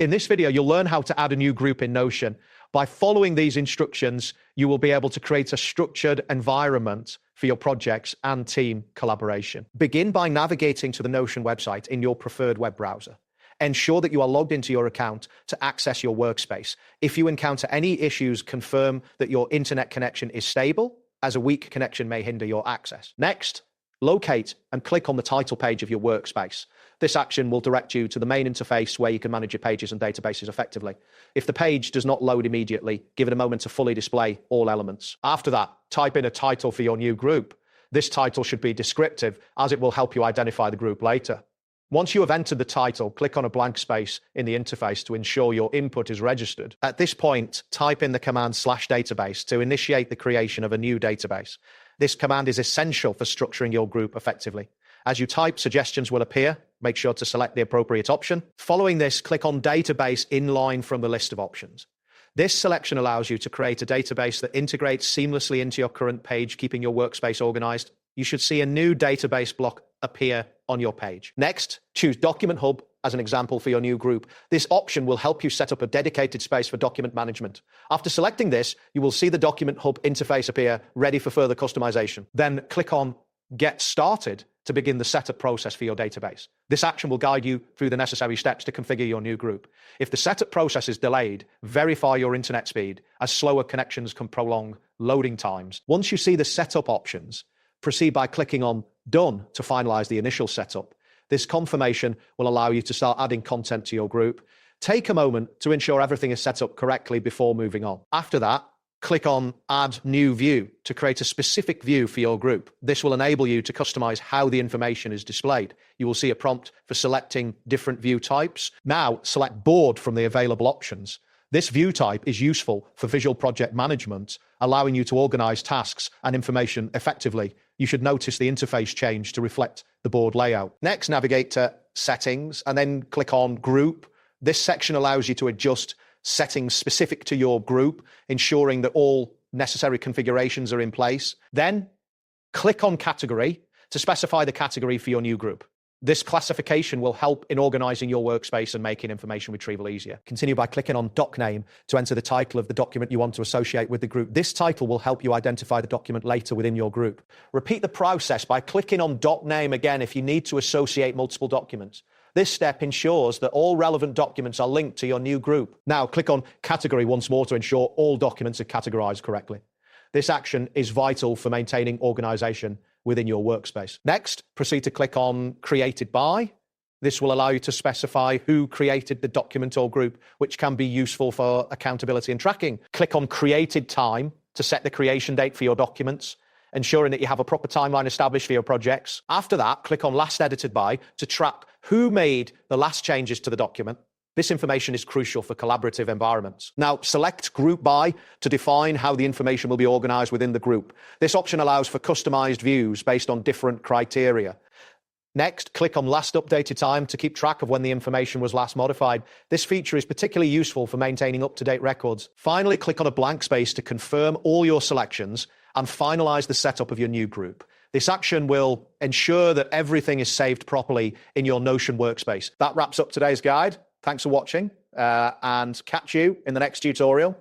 In this video, you'll learn how to add a new group in Notion. By following these instructions, you will be able to create a structured environment for your projects and team collaboration. Begin by navigating to the Notion website in your preferred web browser. Ensure that you are logged into your account to access your workspace. If you encounter any issues, confirm that your internet connection is stable, as a weak connection may hinder your access. Next, locate and click on the title page of your workspace. This action will direct you to the main interface where you can manage your pages and databases effectively. If the page does not load immediately, give it a moment to fully display all elements. After that, type in a title for your new group. This title should be descriptive, as it will help you identify the group later. Once you have entered the title, click on a blank space in the interface to ensure your input is registered. At this point, type in the command /database to initiate the creation of a new database. This command is essential for structuring your group effectively. As you type, suggestions will appear. Make sure to select the appropriate option. Following this, click on Database in line from the list of options. This selection allows you to create a database that integrates seamlessly into your current page, keeping your workspace organized. You should see a new database block appear on your page. Next, choose Document Hub as an example for your new group. This option will help you set up a dedicated space for document management. After selecting this, you will see the Document Hub interface appear, ready for further customization. Then click on Get Started to begin the setup process for your database. This action will guide you through the necessary steps to configure your new group. If the setup process is delayed, verify your internet speed, as slower connections can prolong loading times. Once you see the setup options, proceed by clicking on Done to finalize the initial setup. This confirmation will allow you to start adding content to your group. Take a moment to ensure everything is set up correctly before moving on. After that, click on Add New View to create a specific view for your group. This will enable you to customize how the information is displayed. You will see a prompt for selecting different view types. Now, select Board from the available options. This view type is useful for visual project management, allowing you to organize tasks and information effectively. You should notice the interface change to reflect the board layout. Next, navigate to Settings and then click on Group. This section allows you to adjust settings specific to your group, ensuring that all necessary configurations are in place. Then click on Category to specify the category for your new group. This classification will help in organizing your workspace and making information retrieval easier. Continue by clicking on Doc Name to enter the title of the document you want to associate with the group. This title will help you identify the document later within your group. Repeat the process by clicking on Doc Name again if you need to associate multiple documents. This step ensures that all relevant documents are linked to your new group. Now click on Category once more to ensure all documents are categorized correctly. This action is vital for maintaining organization within your workspace. Next, proceed to click on Created By. This will allow you to specify who created the document or group, which can be useful for accountability and tracking. Click on Created Time to set the creation date for your documents, ensuring that you have a proper timeline established for your projects. After that, click on Last Edited By to track who made the last changes to the document. This information is crucial for collaborative environments. Now, select Group By to define how the information will be organized within the group. This option allows for customized views based on different criteria. Next, click on Last Updated Time to keep track of when the information was last modified. This feature is particularly useful for maintaining up-to-date records. Finally, click on a blank space to confirm all your selections and finalize the setup of your new group. This action will ensure that everything is saved properly in your Notion workspace. That wraps up today's guide. Thanks for watching and catch you in the next tutorial.